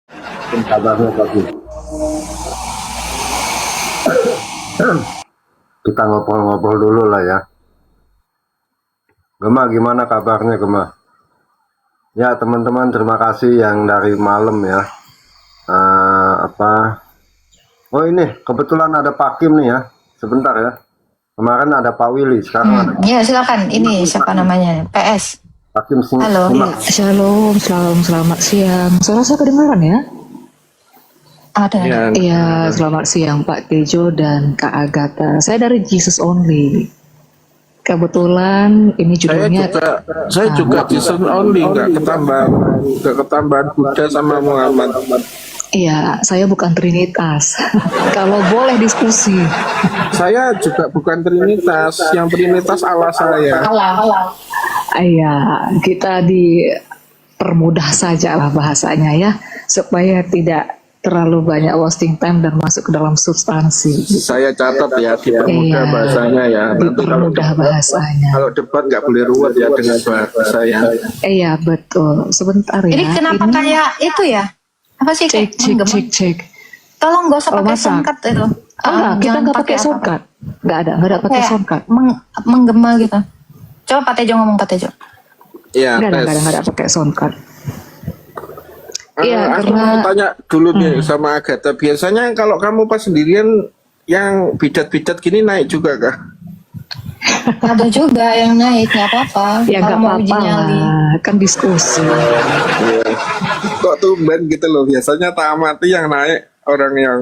Kabarnya bagus. Kita ngobrol-ngobrol dulu lah ya. Gema, gimana kabarnya Gema? Ya teman-teman, terima kasih yang dari malam ya. Oh ini kebetulan ada Pak Kim nih ya. Sebentar ya. Kemarin ada Pak Willy, sekarang ada Ya silakan. Ini siapa namanya? PS. Pak Kim. Halo. Shalom, selamat siang. Suara saya kedengaran ya? Ada. Iya, selamat siang Pak Tejo dan Kak Agatha. Saya dari Jesus Only. Kebetulan ini judulnya. Saya juga Jesus Only, nggak ketambahan Buddha sama Muhammad. Iya, saya bukan Trinitas. Kalau boleh diskusi. Saya juga bukan Trinitas, yang Trinitas Allah saya. Iya, kita dipermudah saja lah bahasanya ya, supaya tidak terlalu banyak wasting time dan masuk ke dalam substansi. Saya catat ya, dipermudah bahasanya ya. Dipermudah bahasanya. Kalau debat nggak boleh ruwet ya dengan bahasa ya. Iya betul. Sebentar ya. Ini kenapa kayak itu ya? Apa sih? Cek. Tolong gak usah pakai shortcut itu. Kita nggak pakai shortcut. Nggak ada pakai shortcut. Menggema gitu. Coba Pak Tejo ngomong, Pak Tejo. Iya. Nggak ada pakai shortcut. Iya, aku mau tanya dulu nih sama Agatha. Biasanya kalau kamu pas sendirian yang bidat-bidat gini naik juga kah? Ada juga yang naik, nggak apa-apa. Ya nggak apa-apa lah, kan diskusi. Iya. Kok tumben gitu loh. Biasanya tak amati yang naik orang yang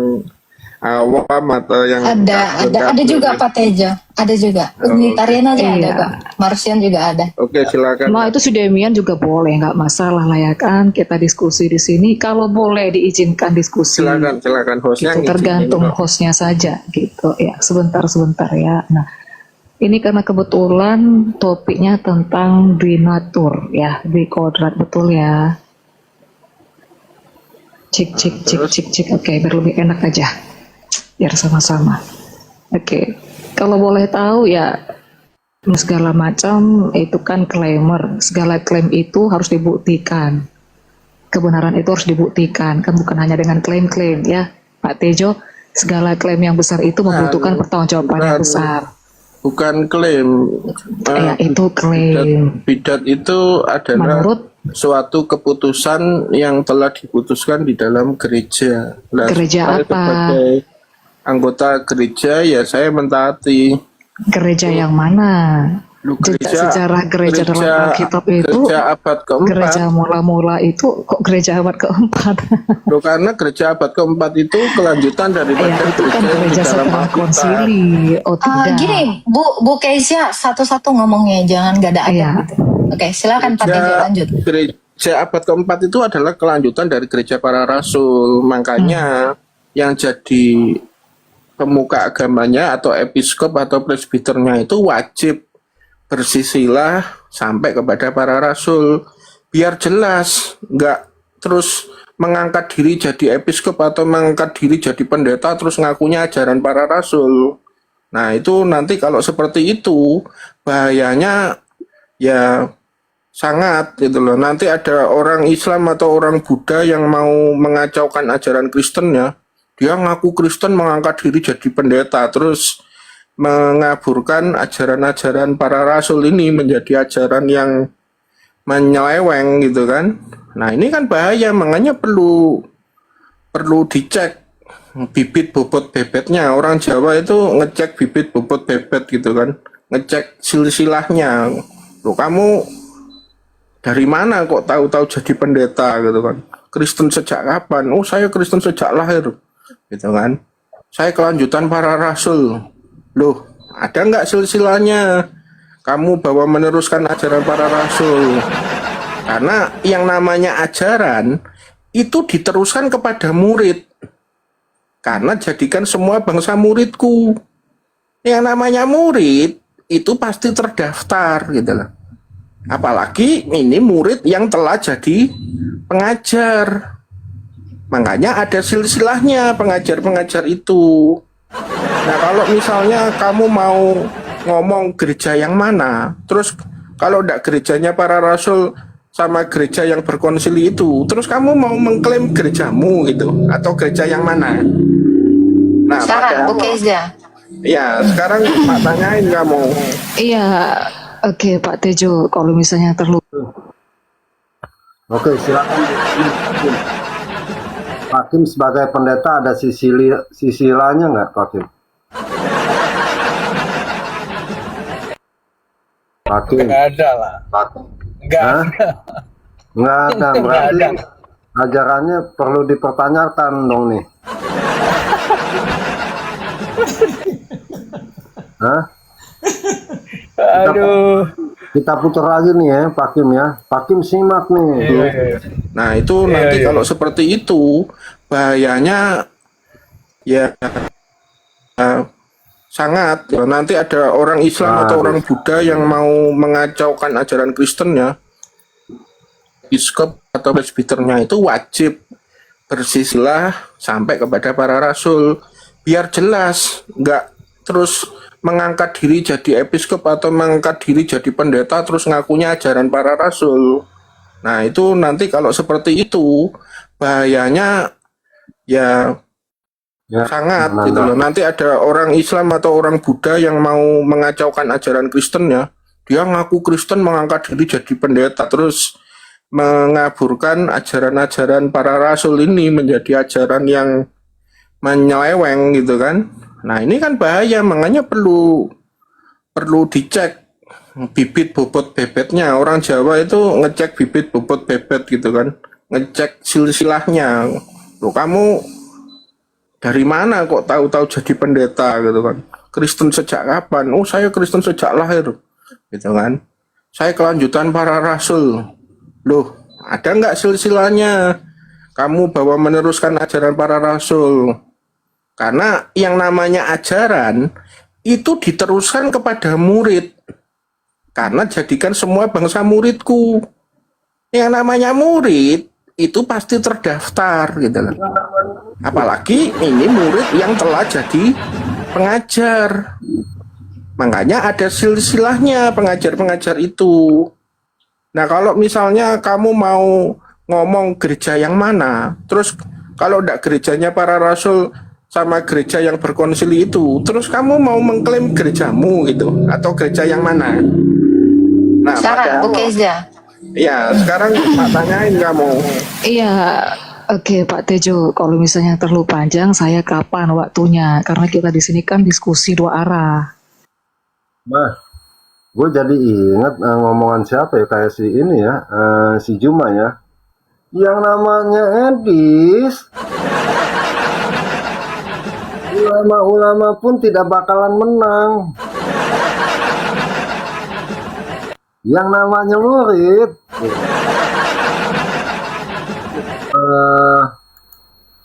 awam atau yang ada juga Pak Tejo, ada juga. Unitarian aja ada kok. Marsian juga ada. Oke, silakan. Nah itu si Demian juga boleh, nggak masalah lah ya kan, kita diskusi di sini. Kalau boleh diizinkan diskusi. Silakan hostnya. Gitu, tergantung hostnya saja gitu ya. Sebentar ya. Nah ini karena kebetulan topiknya tentang Dwinatur ya, Dwi kodrat, betul ya. Cek. Oke, biar lebih enak aja. Biar sama-sama. Oke. Kalau boleh tahu ya, segala macam itu kan claimer. Segala klaim itu harus dibuktikan. Kebenaran itu harus dibuktikan. Kan bukan hanya dengan klaim-klaim ya. Pak Tejo, segala klaim yang besar itu membutuhkan pertanggungjawaban yang besar. Bukan klaim. Ya, itu klaim. Bidat itu adalah suatu keputusan yang telah diputuskan di dalam gereja. Nah, gereja apa? Sebagai anggota gereja ya saya mentaati. Gereja yang mana? Sejarah gereja dalam Alkitab itu gereja abad keempat. Gereja mula-mula itu kok gereja abad keempat? Loh, karena gereja abad keempat itu kelanjutan daripada itu kan gereja setelah konsili. Oh tidak. Gini, Bu Kezia satu-satu ngomongnya, jangan gak ada ayat gitu. Oke, silakan Pak Tejo lanjut. Gereja abad keempat itu adalah kelanjutan dari gereja para rasul. Makanya yang jadi pemuka agamanya atau episkop atau presbiternya itu wajib bersisilah sampai kepada para rasul, biar jelas, nggak terus mengangkat diri jadi episkop atau mengangkat diri jadi pendeta terus ngakunya ajaran para rasul. Nah itu nanti kalau seperti itu bahayanya ya sangat gitu loh. Nanti ada orang Islam atau orang Buddha yang mau mengacaukan ajaran Kristen ya, dia ngaku Kristen mengangkat diri jadi pendeta terus mengaburkan ajaran-ajaran para rasul ini menjadi ajaran yang menyeleweng gitu kan. Nah ini kan bahaya, makanya perlu dicek bibit bobot bebetnya. Orang Jawa itu ngecek bibit bobot bebet gitu kan, ngecek silsilahnya. Loh kamu dari mana kok tahu-tahu jadi pendeta gitu kan? Kristen sejak kapan? Oh saya Kristen sejak lahir gitu kan. Saya kelanjutan para rasul. Loh, ada nggak silsilahnya? Kamu bawa meneruskan ajaran para rasul. Karena yang namanya ajaran itu diteruskan kepada murid. Karena jadikan semua bangsa muridku. Yang namanya murid itu pasti terdaftar gitu loh. Apalagi ini murid yang telah jadi pengajar. Makanya ada silsilahnya pengajar-pengajar itu. Nah kalau misalnya kamu mau ngomong gereja yang mana, terus kalau enggak gerejanya para rasul sama gereja yang berkonsili itu, terus kamu mau mengklaim gerejamu gitu, atau gereja yang mana? Nah, Saran Bu padahal, Keza. ya sekarang tak tanyain kamu. Iya, oke Pak Tejo, kalau misalnya terlupa. Oke, silakan. Pak Kim sebagai pendeta ada sisilanya nggak, Pak Kim? Pak Kim, Nggak ada lah. Pak, Nggak Hah? ada. nggak ada, Nggak berarti ada. ajarannya perlu dipertanyakan dong nih. Hah? Aduh. Kita putar lagi nih ya, Pak Kim ya. Pak Kim simak nih. Iya, iya. Nah itu Iya, nanti iya. kalau seperti itu bahayanya ya sangat. Ya, nanti ada orang Islam atau orang Buddha yang mau mengacaukan ajaran Kristen ya, biskop atau presbiternya itu wajib bersisilah sampai kepada para rasul, biar jelas, nggak terus mengangkat diri jadi episkop atau mengangkat diri jadi pendeta terus ngakunya ajaran para rasul. Nah itu nanti kalau seperti itu bahayanya ya Ya, sangat nah, gitu loh. Nanti ada orang Islam atau orang Buddha yang mau mengacaukan ajaran Kristen ya, dia ngaku Kristen mengangkat diri jadi pendeta terus mengaburkan ajaran-ajaran para rasul ini menjadi ajaran yang menyeleweng gitu kan. Nah ini kan bahaya, makanya perlu dicek bibit bobot bebetnya. Orang Jawa itu ngecek bibit bobot bebet gitu kan, ngecek silsilahnya. Loh kamu dari mana kok tahu-tahu jadi pendeta gitu kan? Kristen sejak kapan? Oh saya Kristen sejak lahir gitu kan. Saya kelanjutan para rasul. Loh ada nggak silsilahnya? Kamu bawa meneruskan ajaran para rasul. Karena yang namanya ajaran itu diteruskan kepada murid. Karena jadikan semua bangsa muridku. Yang namanya murid itu pasti terdaftar gitu loh. Apalagi ini murid yang telah jadi pengajar. Makanya ada silsilahnya pengajar-pengajar itu. Nah kalau misalnya kamu mau ngomong gereja yang mana, terus kalau enggak gerejanya para rasul sama gereja yang berkonsili itu, terus kamu mau mengklaim gerejamu gitu, atau gereja yang mana? Nah, Saran Bu padahal, Keza. ya sekarang tak tanyain kamu. Iya, oke Pak Tejo, kalau misalnya terlalu panjang, saya kapan waktunya? Karena kita di sini kan diskusi dua arah. Nah, gue jadi ingat ngomongan siapa ya, kayak si ini ya, si Juma ya, yang namanya Edis. Ulama-ulama pun tidak bakalan menang. Yang namanya murid.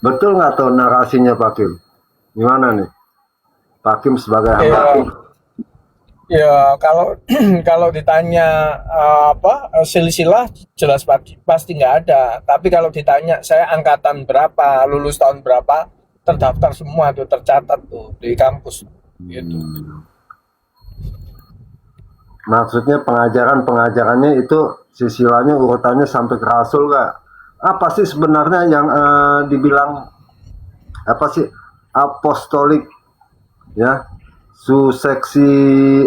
Betul nggak tuh narasinya Pak Kim? Gimana nih? Pak Kim sebagai Ya, hamba. ya kalau kalau ditanya silsilah jelas pasti nggak ada. Tapi kalau ditanya saya angkatan berapa, lulus tahun berapa, terdaftar semua tuh, tercatat tuh di kampus gitu. Maksudnya pengajarannya itu silsilahnya urutannya sampai ke rasul nggak? Apa sih sebenarnya yang dibilang apa sih apostolik ya? Suseksi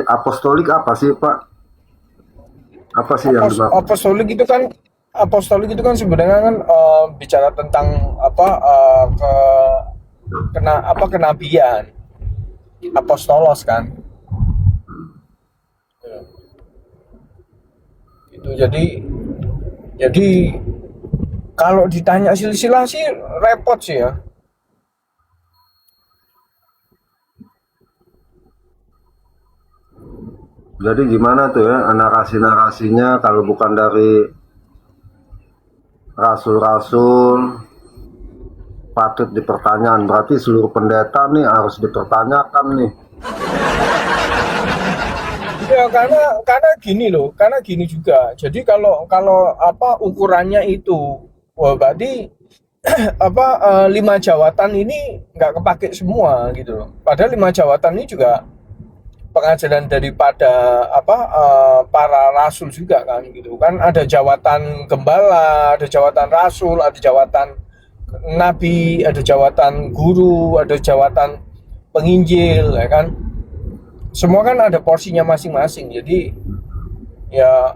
apostolik apa sih Pak? Apa sih yang dimaksud? Apostolik itu kan sebenarnya kan bicara tentang kenabian, apostolos kan. Itu jadi kalau ditanya silsilah sih repot sih ya. Jadi gimana tuh ya narasi-narasinya kalau bukan dari rasul-rasul patut dipertanyakan, berarti seluruh pendeta nih harus dipertanyakan nih. Ya karena gini juga. Jadi kalau ukurannya itu, wah berarti 5 jawatan ini nggak kepake semua gitu loh. Padahal 5 jawatan ini juga pengajaran daripada para rasul juga kan gitu kan, ada jawatan gembala, ada jawatan rasul, ada jawatan nabi, ada jawatan guru, ada jawatan penginjil ya kan, semua kan ada porsinya masing-masing. Jadi ya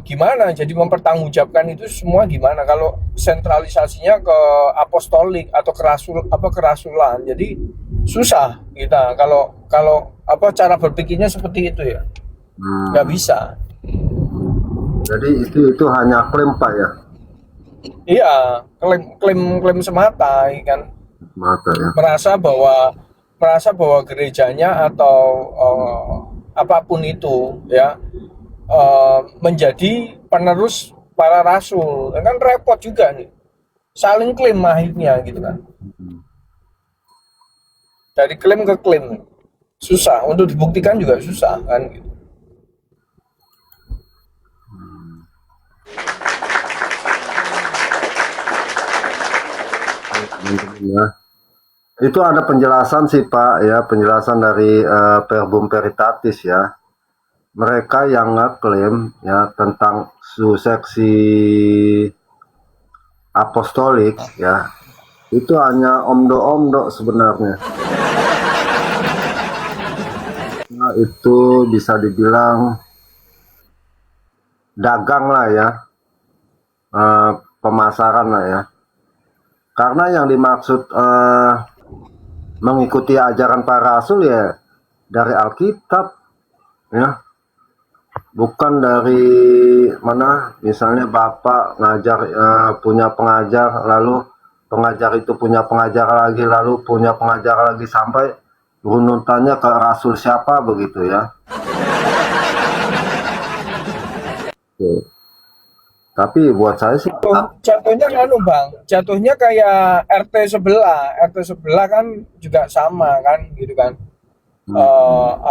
gimana, jadi mempertanggungjawabkan itu semua gimana kalau sentralisasinya ke apostolik atau kerasulan, jadi susah kita kalau cara berpikirnya seperti itu ya, nggak bisa. Jadi itu hanya klaim Pak ya? Iya, klaim semata ya kan, Mata ya. merasa bahwa gerejanya atau apapun itu ya menjadi penerus para rasul, kan repot juga nih, saling klaim akhirnya gitu kan, dari klaim ke klaim, susah untuk dibuktikan juga susah kan gitu. Ya. Itu ada penjelasan sih Pak ya, penjelasan dari Verbum Veritatis ya. Mereka yang ngeklaim ya tentang suseksi apostolik ya, itu hanya omdo-omdo sebenarnya. Nah, itu bisa dibilang dagang lah ya, pemasaran lah ya. Karena yang dimaksud mengikuti ajaran para rasul ya dari Alkitab ya, bukan dari mana misalnya Bapak ngajar punya pengajar, lalu pengajar itu punya pengajar lagi, lalu punya pengajar lagi, sampai runutannya ke rasul siapa begitu ya. Oke. Tapi buat saya sih Jatuhnya Bang, jatuhnya kayak RT sebelah kan juga sama kan gitu kan.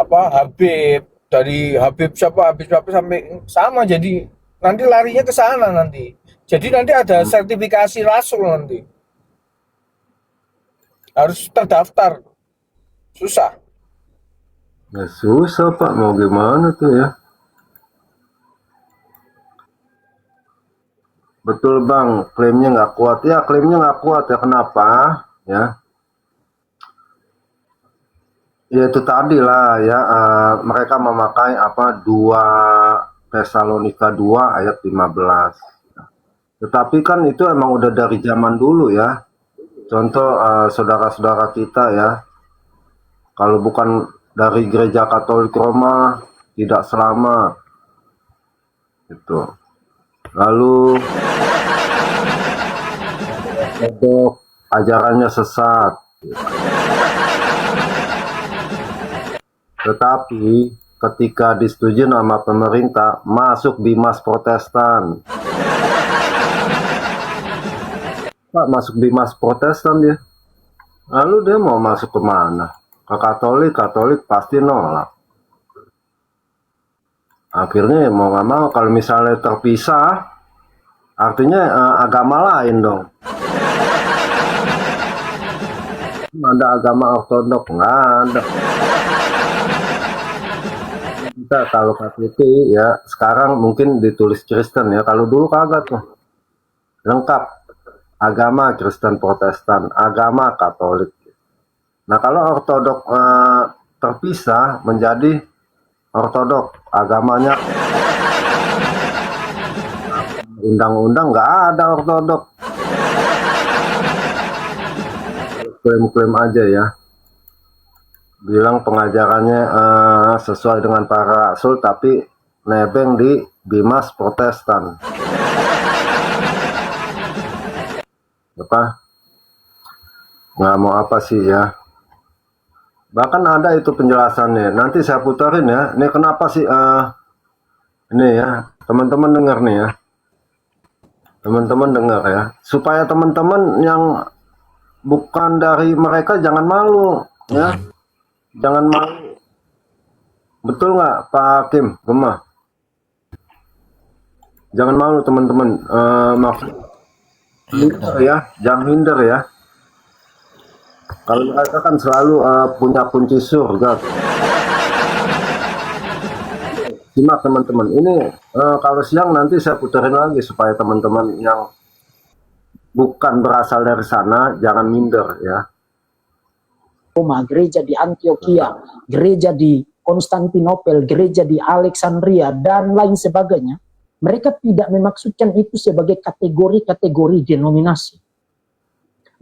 Habib, dari Habib siapa sampai sama, jadi nanti larinya ke sana nanti. Jadi nanti ada sertifikasi rasul nanti. Harus terdaftar. Susah. ya susah Pak, mau gimana tuh ya. Betul Bang, klaimnya nggak kuat ya, klaimnya nggak kuat ya. Kenapa ya? Ya itu tadi lah ya, mereka memakai 2 Tesalonika 2 ayat 15. Tetapi kan itu emang udah dari zaman dulu ya. Contoh saudara-saudara kita ya, kalau bukan dari gereja Katolik Roma tidak selamat. Itu. Lalu ajarannya sesat. Tetapi ketika disetujui sama pemerintah, masuk Bimas Protestan. Pak, masuk Bimas Protestan dia. Lalu dia mau masuk ke mana? Ke Katolik pasti nolak. Akhirnya mau nggak mau, kalau misalnya terpisah, artinya agama lain dong. Ada agama ortodok? Nggak ada. Kita kalau KTP ya sekarang mungkin ditulis Kristen ya, kalau dulu kagak tuh. Lengkap. Agama Kristen Protestan, agama Katolik. Nah kalau ortodok terpisah menjadi ortodok, agamanya undang-undang nggak ada ortodok. Klaim-klaim aja ya, bilang pengajarannya sesuai dengan para rasul, tapi nebeng di Bimas Protestan. Apa? Nggak mau apa sih ya. Bahkan ada itu penjelasannya. Nanti saya puterin ya. Ini kenapa sih ini ya, teman-teman dengar nih ya. Teman-teman dengar ya. Supaya teman-teman yang bukan dari mereka jangan malu ya. Jangan malu. Betul nggak Pak Kim? Gemah. Jangan malu teman-teman. Maksud minder ya, jangan minder ya. Kalau mereka kan selalu punya kunci surga. simak teman-teman. Ini kalau siang nanti saya puterin lagi supaya teman-teman yang bukan berasal dari sana jangan minder ya. Roma, gereja di Antioquia, gereja di Konstantinopel, gereja di Alexandria, dan lain sebagainya, mereka tidak memaksudkan itu sebagai kategori-kategori denominasi.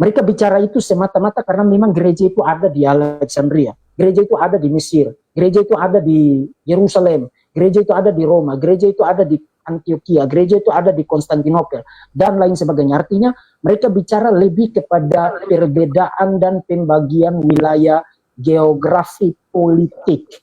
Mereka bicara itu semata-mata karena memang gereja itu ada di Alexandria, gereja itu ada di Mesir, gereja itu ada di Yerusalem, gereja itu ada di Roma, gereja itu ada di Antioquia, gereja itu ada di Konstantinopel, dan lain sebagainya. Artinya mereka bicara lebih kepada perbedaan dan pembagian wilayah geografi politik.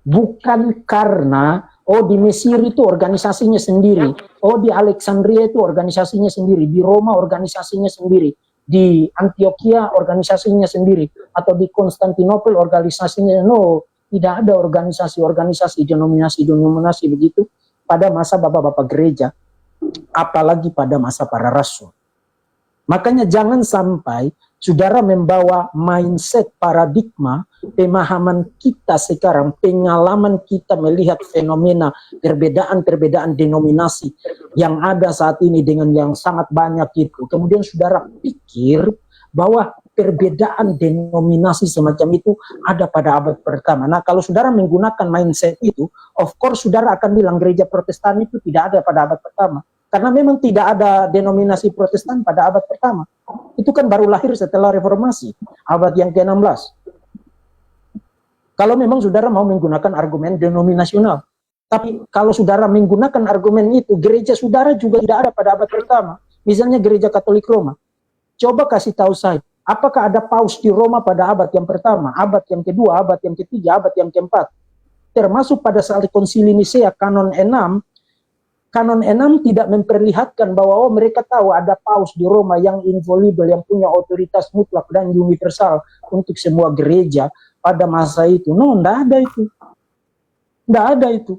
Bukan karena, oh di Mesir itu organisasinya sendiri, oh di Alexandria itu organisasinya sendiri, di Roma organisasinya sendiri, di Antioquia organisasinya sendiri, atau di Konstantinopel organisasinya. No, tidak ada organisasi-organisasi, denominasi-denominasi begitu pada masa bapak-bapak gereja, apalagi pada masa para rasul. Makanya jangan sampai saudara membawa mindset, paradigma, pemahaman kita sekarang, pengalaman kita melihat fenomena perbedaan-perbedaan denominasi yang ada saat ini dengan yang sangat banyak itu. Kemudian saudara pikir bahwa perbedaan denominasi semacam itu ada pada abad pertama. Nah, kalau saudara menggunakan mindset itu, of course saudara akan bilang gereja Protestan itu tidak ada pada abad pertama. Karena memang tidak ada denominasi Protestan pada abad pertama. Itu kan baru lahir setelah reformasi, abad yang ke-16. Kalau memang saudara mau menggunakan argumen denominasional. Tapi kalau saudara menggunakan argumen itu, gereja saudara juga tidak ada pada abad pertama. Misalnya gereja Katolik Roma. Coba kasih tahu saya, apakah ada paus di Roma pada abad yang pertama, abad yang kedua, abad yang ketiga, abad yang keempat? Termasuk pada saat konsili Nisea kanon 6, kanon 6 tidak memperlihatkan bahwa oh mereka tahu ada paus di Roma yang inviolable, yang punya otoritas mutlak dan universal untuk semua gereja pada masa itu. No, tidak ada itu. Tidak ada itu.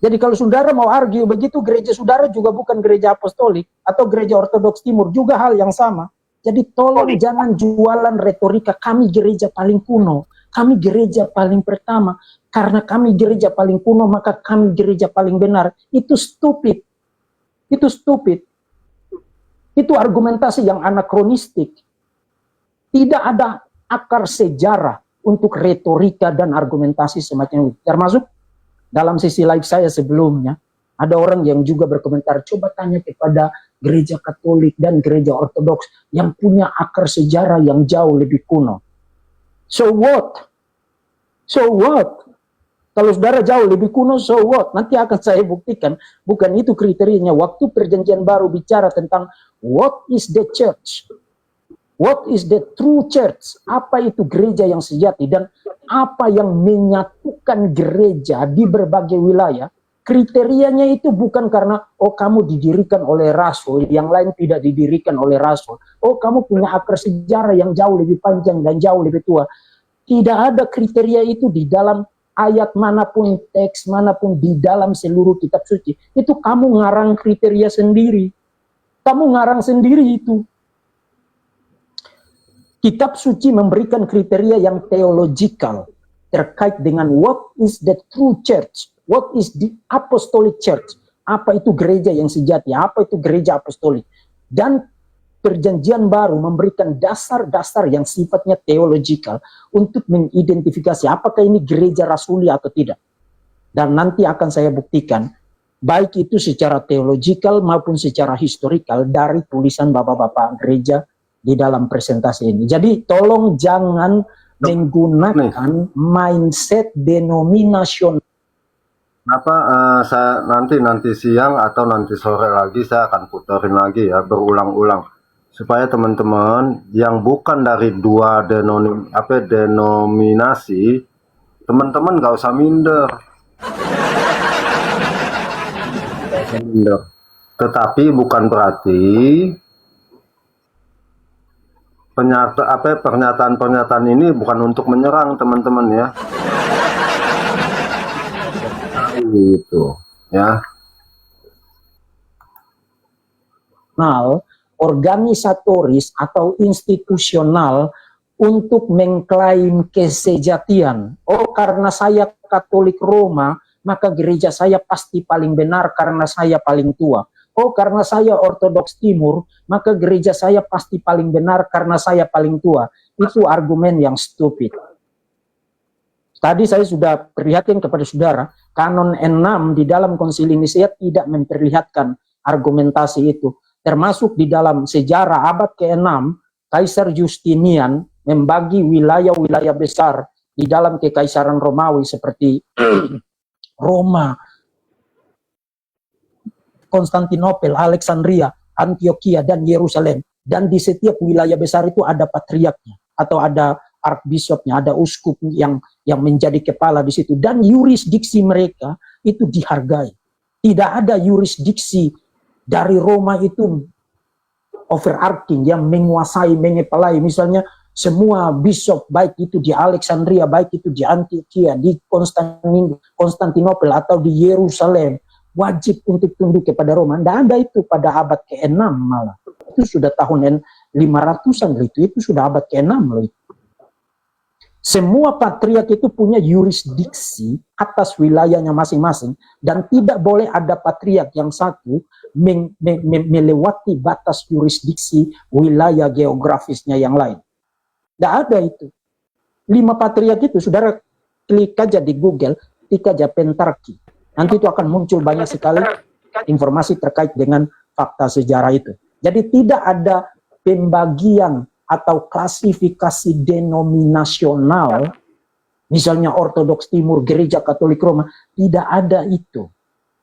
Jadi kalau saudara mau argue begitu, gereja saudara juga bukan gereja apostolik atau gereja ortodoks timur, juga hal yang sama. Jadi tolong jangan jualan retorika kami gereja paling kuno, kami gereja paling pertama, karena kami gereja paling kuno maka kami gereja paling benar. Itu stupid. Itu stupid. Itu argumentasi yang anakronistik. Tidak ada akar sejarah untuk retorika dan argumentasi semacam itu. Termasuk dalam sisi live saya sebelumnya, ada orang yang juga berkomentar, coba tanya kepada gereja Katolik dan gereja Ortodoks yang punya akar sejarah yang jauh lebih kuno. So what? So what? Kalau saudara jauh lebih kuno, so what? Nanti akan saya buktikan, bukan itu kriterianya. Waktu perjanjian baru bicara tentang what is the church? What is the true church? Apa itu gereja yang sejati dan apa yang menyatukan gereja di berbagai wilayah? Kriterianya itu bukan karena oh kamu didirikan oleh rasul, yang lain tidak didirikan oleh rasul. Oh kamu punya akar sejarah yang jauh lebih panjang dan jauh lebih tua. Tidak ada kriteria itu di dalam ayat manapun, teks manapun, di dalam seluruh kitab suci. Itu kamu ngarang kriteria sendiri. Kamu ngarang sendiri itu. Kitab suci memberikan kriteria yang theological terkait dengan what is the true church, what is the apostolic church, apa itu gereja yang sejati, apa itu gereja apostolik. Dan perjanjian baru memberikan dasar-dasar yang sifatnya theological untuk mengidentifikasi apakah ini gereja rasuli atau tidak. Dan nanti akan saya buktikan, baik itu secara theological maupun secara historical dari tulisan bapak-bapak gereja di dalam presentasi ini. Jadi tolong jangan menggunakan mindset denominasional. Kenapa saya nanti siang atau nanti sore lagi saya akan puterin lagi ya berulang-ulang supaya teman-teman yang bukan dari dua denominasi, teman-teman nggak usah minder. Tetapi bukan berarti pernyataan ini bukan untuk menyerang teman-teman ya. Gitu ya. Organisatoris atau institusional untuk mengklaim kesejatian. Oh, karena saya Katolik Roma, maka gereja saya pasti paling benar karena saya paling tua. Oh, karena saya Ortodoks Timur, maka gereja saya pasti paling benar karena saya paling tua. Itu argumen yang stupid. Tadi saya sudah perlihatkan kepada saudara, kanon 6 di dalam Konsili Nisea tidak memperlihatkan argumentasi itu. Termasuk di dalam sejarah abad ke-6, Kaisar Justinian membagi wilayah-wilayah besar di dalam Kekaisaran Romawi seperti Roma, Konstantinopel, Alexandria, Antioquia, dan Yerusalem. Dan di setiap wilayah besar itu ada patriarknya atau ada archbishopnya, ada uskup yang menjadi kepala di situ. Dan yurisdiksi mereka itu dihargai. Tidak ada yurisdiksi dari Roma itu overarching yang menguasai, mengepalai. Misalnya semua bishop, baik itu di Alexandria, baik itu di Antioquia, di Konstantinopel atau di Yerusalem, wajib untuk tunduk kepada Roma. Tidak ada itu pada abad ke-6 malah. Itu sudah tahun 500-an itu sudah abad ke-6 loh. Semua patriark itu punya yurisdiksi atas wilayahnya masing-masing dan tidak boleh ada patriark yang satu melewati batas yurisdiksi wilayah geografisnya yang lain. Tidak ada itu. 5 patriark itu, saudara klik aja di Google, ketik aja pentarki. Nanti itu akan muncul banyak sekali informasi terkait dengan fakta sejarah itu. Jadi tidak ada pembagian atau klasifikasi denominasional, misalnya Ortodoks Timur, Gereja Katolik Roma, tidak ada itu.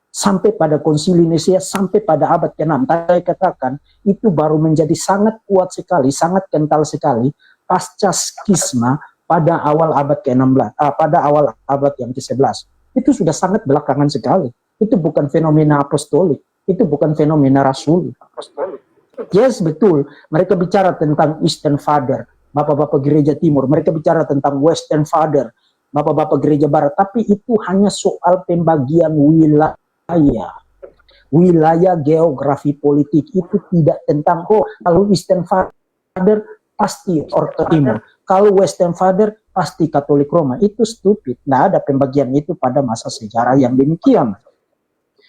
Sampai pada Konsili Nisea, sampai pada abad ke-6, saya katakan, itu baru menjadi sangat kuat sekali, sangat kental sekali, pasca skisma pada awal abad ke-16, pada awal abad yang ke-11. Itu sudah sangat belakangan sekali. Itu bukan fenomena apostolik, itu bukan fenomena rasuli. Yes, betul. Mereka bicara tentang Eastern Father, Bapak-Bapak Gereja Timur. Mereka bicara tentang Western Father, Bapak-Bapak Gereja Barat. Tapi itu hanya soal pembagian wilayah. Wilayah geografi politik itu tidak tentang, oh kalau Eastern Father pasti Ortodoks Timur. Kalau Western Father pasti Katolik Roma. Itu stupid. Tidak ada pembagian itu pada masa sejarah yang demikian.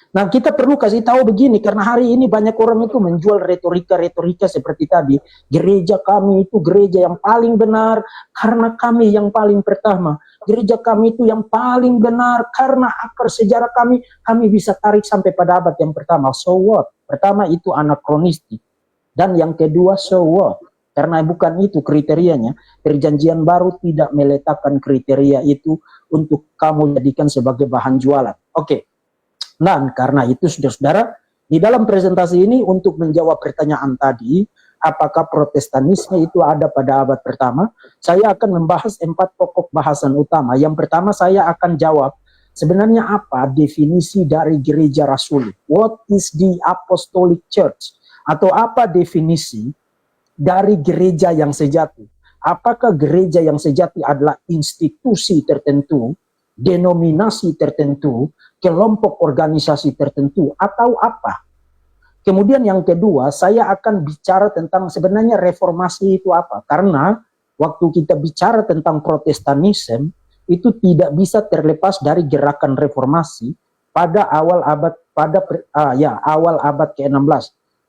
Nah, kita perlu kasih tahu begini, karena hari ini banyak orang itu menjual retorika-retorika seperti tadi. Gereja kami itu gereja yang paling benar karena kami yang paling pertama. Gereja kami itu yang paling benar karena akar sejarah kami bisa tarik sampai pada abad yang pertama. So what? Pertama itu anakronistik. Dan yang kedua, so what? Karena bukan itu kriterianya. Perjanjian baru tidak meletakkan kriteria itu untuk kamu jadikan sebagai bahan jualan. Oke. Dan karena itu, saudara-saudara, di dalam presentasi ini untuk menjawab pertanyaan tadi, apakah Protestanisme itu ada pada abad pertama, saya akan membahas 4 pokok bahasan utama. Yang pertama saya akan jawab, sebenarnya apa definisi dari gereja rasuli? What is the apostolic church? Atau apa definisi dari gereja yang sejati? Apakah gereja yang sejati adalah institusi tertentu, denominasi tertentu, kelompok organisasi tertentu, atau apa? Kemudian yang kedua, saya akan bicara tentang sebenarnya reformasi itu apa. Karena waktu kita bicara tentang Protestanisme, itu tidak bisa terlepas dari gerakan reformasi pada awal abad ke-16.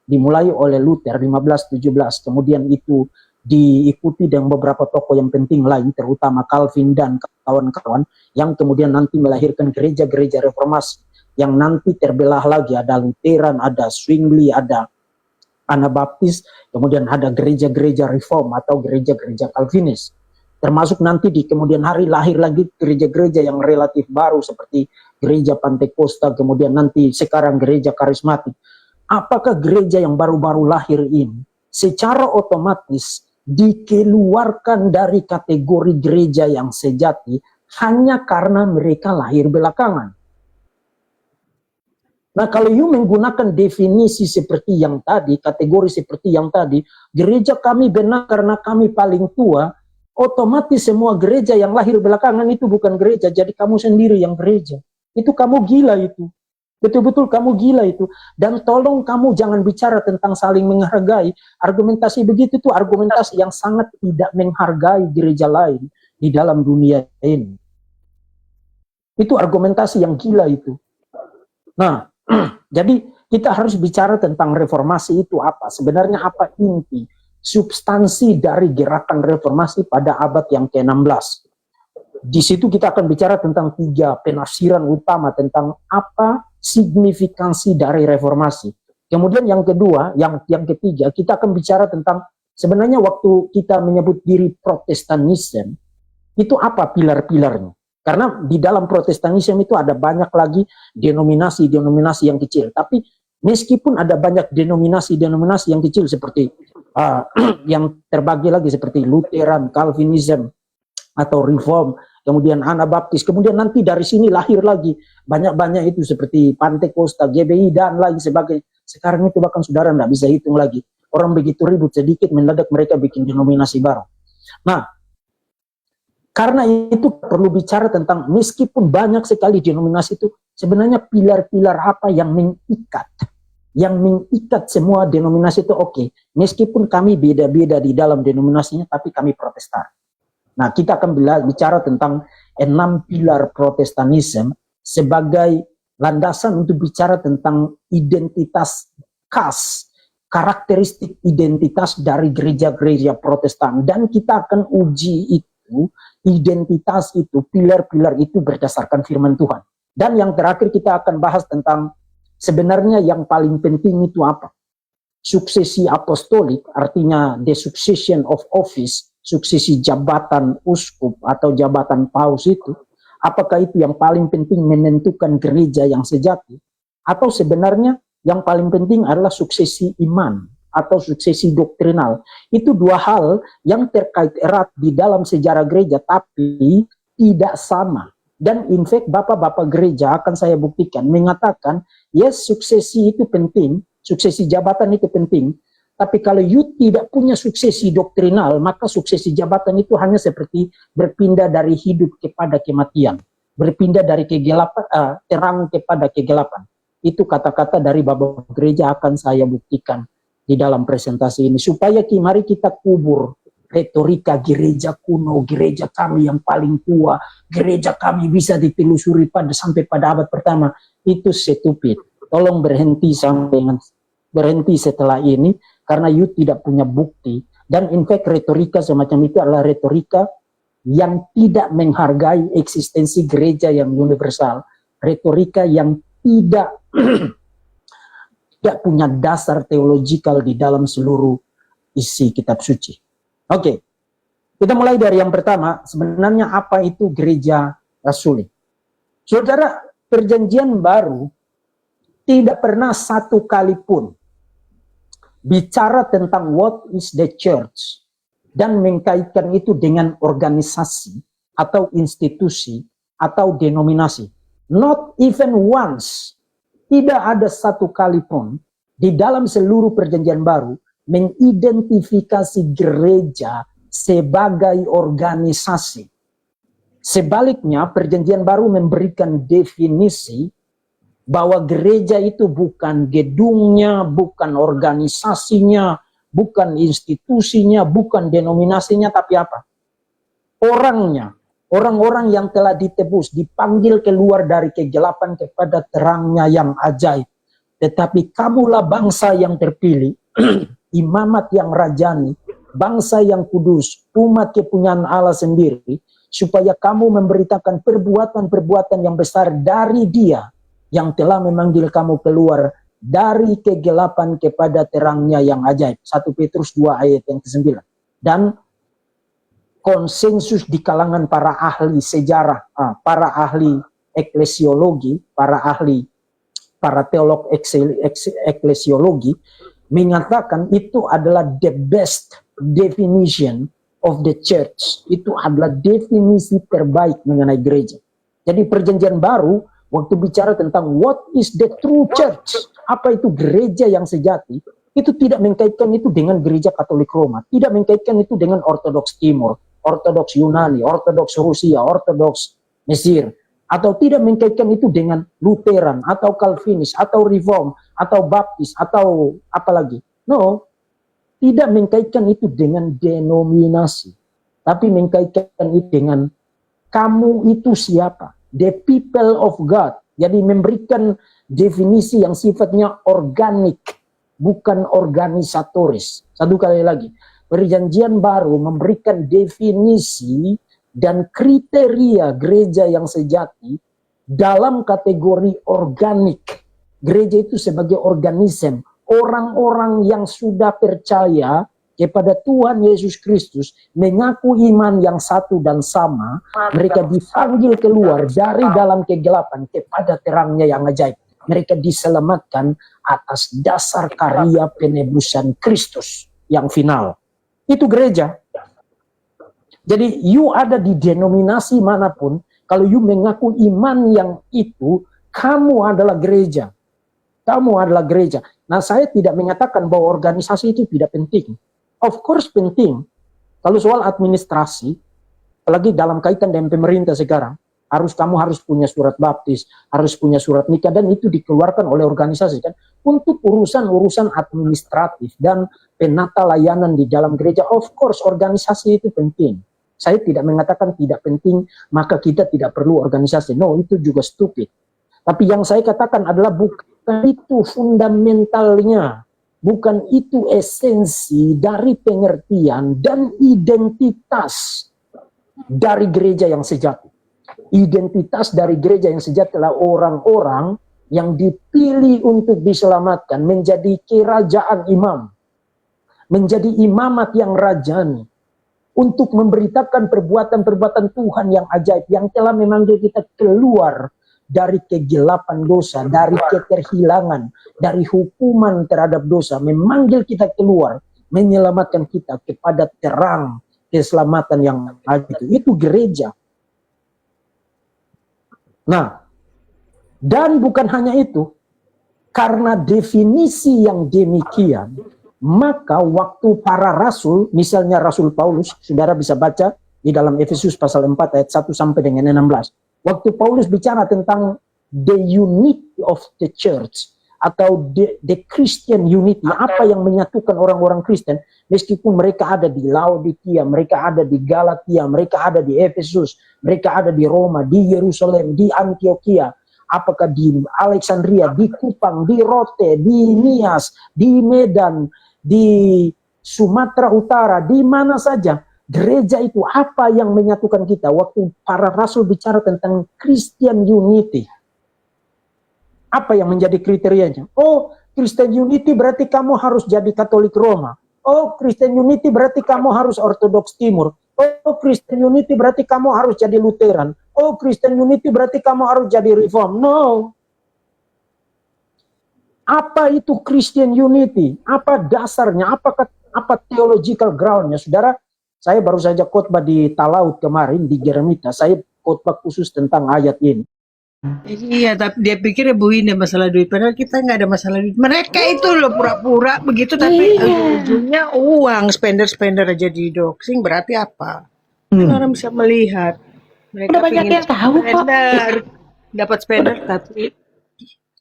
Dimulai oleh Luther 1517, kemudian itu diikuti dengan beberapa tokoh yang penting lain, terutama Calvin dan kawan-kawan, yang kemudian nanti melahirkan gereja-gereja reformasi, yang nanti terbelah lagi, ada Lutheran, ada Zwingli, ada Anabaptis, kemudian ada gereja-gereja reform atau gereja-gereja Calvinis. Termasuk nanti di kemudian hari lahir lagi gereja-gereja yang relatif baru seperti gereja Pantekosta, kemudian nanti sekarang gereja karismatik. Apakah gereja yang baru-baru lahir ini secara otomatis dikeluarkan dari kategori gereja yang sejati hanya karena mereka lahir belakangan? Nah, kalau you menggunakan definisi seperti yang tadi, kategori seperti yang tadi, gereja kami benar karena kami paling tua, otomatis semua gereja yang lahir belakangan itu bukan gereja, jadi kamu sendiri yang gereja. Itu kamu gila itu. Betul-betul kamu gila itu. Dan tolong kamu jangan bicara tentang saling menghargai. Argumentasi begitu tuh argumentasi yang sangat tidak menghargai gereja lain di dalam dunia ini. Itu argumentasi yang gila itu. Nah, jadi kita harus bicara tentang reformasi itu apa. Sebenarnya apa inti, substansi dari gerakan reformasi pada abad yang ke-16. Di situ kita akan bicara tentang 3 penafsiran utama tentang apa signifikansi dari reformasi. Kemudian yang kedua, yang ketiga, kita akan bicara tentang sebenarnya waktu kita menyebut diri Protestanisme, itu apa pilar-pilarnya. Karena di dalam Protestanisme itu ada banyak lagi denominasi-denominasi yang kecil. Tapi meskipun ada banyak denominasi-denominasi yang kecil seperti yang terbagi lagi seperti Lutheran, Calvinism, atau Reform, kemudian Anabaptis, kemudian nanti dari sini lahir lagi banyak-banyak itu seperti Pantekosta, GBI, dan lain sebagainya. Sekarang itu bahkan saudara tidak bisa hitung lagi. Orang begitu ribut sedikit, mendadak mereka bikin denominasi baru. Nah, karena itu perlu bicara tentang meskipun banyak sekali denominasi itu, sebenarnya pilar-pilar apa yang mengikat. Yang mengikat semua denominasi itu oke. Meskipun kami beda-beda di dalam denominasinya, tapi kami Protestan. Nah, kita akan bicara tentang 6 pilar Protestanisme sebagai landasan untuk bicara tentang identitas khas, karakteristik identitas dari gereja-gereja Protestan. Dan kita akan uji itu, identitas itu, pilar-pilar itu berdasarkan firman Tuhan. Dan yang terakhir kita akan bahas tentang sebenarnya yang paling penting itu apa? Suksesi apostolik, artinya the succession of office, suksesi jabatan uskup atau jabatan paus itu, apakah itu yang paling penting menentukan gereja yang sejati, atau sebenarnya yang paling penting adalah suksesi iman atau suksesi doktrinal. Itu 2 hal yang terkait erat di dalam sejarah gereja tapi tidak sama. Dan in fact bapak-bapak gereja akan saya buktikan mengatakan yes, suksesi itu penting, suksesi jabatan itu penting. Tapi kalau you tidak punya suksesi doktrinal, maka suksesi jabatan itu hanya seperti berpindah dari hidup kepada kematian. Berpindah dari kegelapan, terang kepada kegelapan. Itu kata-kata dari Bapak Gereja akan saya buktikan di dalam presentasi ini. Supaya mari kita kubur retorika gereja kuno, gereja kami yang paling tua, gereja kami bisa ditelusuri sampai pada abad pertama. Itu stupid. Tolong berhenti setelah ini. Karena you tidak punya bukti. Dan in fact retorika semacam itu adalah retorika yang tidak menghargai eksistensi gereja yang universal. Retorika yang tidak punya dasar teologikal di dalam seluruh isi kitab suci. Oke, kita mulai dari yang pertama. Sebenarnya apa itu gereja rasuli? Saudara, perjanjian baru tidak pernah satu kali pun bicara tentang what is the church dan mengkaitkan itu dengan organisasi atau institusi atau denominasi. Not even once. Tidak ada satu kali pun di dalam seluruh perjanjian baru mengidentifikasi gereja sebagai organisasi. Sebaliknya, perjanjian baru memberikan definisi bahwa gereja itu bukan gedungnya, bukan organisasinya, bukan institusinya, bukan denominasinya, tapi apa? Orangnya, orang-orang yang telah ditebus, dipanggil keluar dari kegelapan kepada terangnya yang ajaib. Tetapi kamulah bangsa yang terpilih, imamat yang rajani, bangsa yang kudus, umat kepunyaan Allah sendiri, supaya kamu memberitakan perbuatan-perbuatan yang besar dari Dia yang telah memanggil kamu keluar dari kegelapan kepada terangnya yang ajaib. 1 Petrus 2 ayat yang ke-9. Dan konsensus di kalangan para ahli sejarah, para ahli eklesiologi, para teolog eklesiologi, mengatakan itu adalah the best definition of the church. Itu adalah definisi terbaik mengenai gereja. Jadi perjanjian baru waktu bicara tentang what is the true church, apa itu gereja yang sejati, itu tidak mengkaitkan itu dengan gereja Katolik Roma, tidak mengkaitkan itu dengan Ortodoks Timur, Ortodoks Yunani, Ortodoks Rusia, Ortodoks Mesir, atau tidak mengkaitkan itu dengan Lutheran atau Calvinis atau Reform atau Baptis atau apalagi. No, tidak mengkaitkan itu dengan denominasi, tapi mengkaitkan itu dengan kamu itu siapa, the people of God. Jadi memberikan definisi yang sifatnya organik, bukan organisatoris. Satu kali lagi, Perjanjian Baru memberikan definisi dan kriteria gereja yang sejati dalam kategori organik. Gereja itu sebagai organisme, orang-orang yang sudah percaya kepada Tuhan Yesus Kristus, mengaku iman yang satu dan sama, mereka dipanggil keluar dari dalam kegelapan kepada terangnya yang ajaib. Mereka diselamatkan atas dasar karya penebusan Kristus yang final. Itu gereja. Jadi you ada di denominasi manapun, kalau you mengaku iman yang itu, kamu adalah gereja. Kamu adalah gereja. Nah, saya tidak mengatakan bahwa organisasi itu tidak penting. Of course penting. Kalau soal administrasi, apalagi dalam kaitan dengan pemerintah sekarang, kamu harus punya surat baptis, harus punya surat nikah, dan itu dikeluarkan oleh organisasi kan untuk urusan-urusan administratif dan penata layanan di dalam gereja. Of course organisasi itu penting. Saya tidak mengatakan tidak penting, maka kita tidak perlu organisasi. No, itu juga stupid. Tapi yang saya katakan adalah bukan itu fundamentalnya. Bukan itu esensi dari pengertian dan identitas dari gereja yang sejati. Identitas dari gereja yang sejati adalah orang-orang yang dipilih untuk diselamatkan menjadi kerajaan imam. Menjadi imamat yang rajani. Untuk memberitakan perbuatan-perbuatan Tuhan yang ajaib. Yang telah memanggil kita keluar dari kegelapan dosa, dari keterhilangan, dari hukuman terhadap dosa, memanggil kita keluar, menyelamatkan kita kepada terang keselamatan yang ada. Itu gereja. Nah, dan bukan hanya itu, karena definisi yang demikian, maka waktu para rasul, misalnya Rasul Paulus, saudara bisa baca di dalam Efesus pasal 4 ayat 1 sampai dengan 16. Waktu Paulus bicara tentang the unity of the church atau the Christian unity, apa yang menyatukan orang-orang Kristen, meskipun mereka ada di Laodikia, mereka ada di Galatia, mereka ada di Efesus, mereka ada di Roma, di Yerusalem, di Antioquia, apakah di Alexandria, di Kupang, di Rote, di Nias, di Medan, di Sumatera Utara, di mana saja. Gereja itu apa yang menyatukan kita? Waktu para rasul bicara tentang Christian unity, apa yang menjadi kriterianya? Oh, Christian unity berarti kamu harus jadi Katolik Roma. Oh, Christian unity berarti kamu harus Ortodoks Timur. Oh, Christian unity berarti kamu harus jadi Lutheran. Oh, Christian unity berarti kamu harus jadi Reform. No. Apa itu Christian unity? Apa dasarnya? Apa theological groundnya? Saudara, saya baru saja khotbah di Talaut kemarin di Jeremita. Saya khotbah khusus tentang ayat ini. Iya, tapi dia pikir Bu ini masalah duit, padahal kita nggak ada masalah duit. Mereka itu loh pura-pura begitu, tapi ujung-ujungnya uang, spender aja di doxing, berarti apa? Kan orang bisa melihat. Mereka Udah banyak pingin yang tahu kok. spender, dapat spender, tapi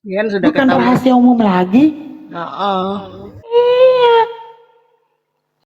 kan sudah Bukan ketahuan. rahasia umum lagi. Heeh.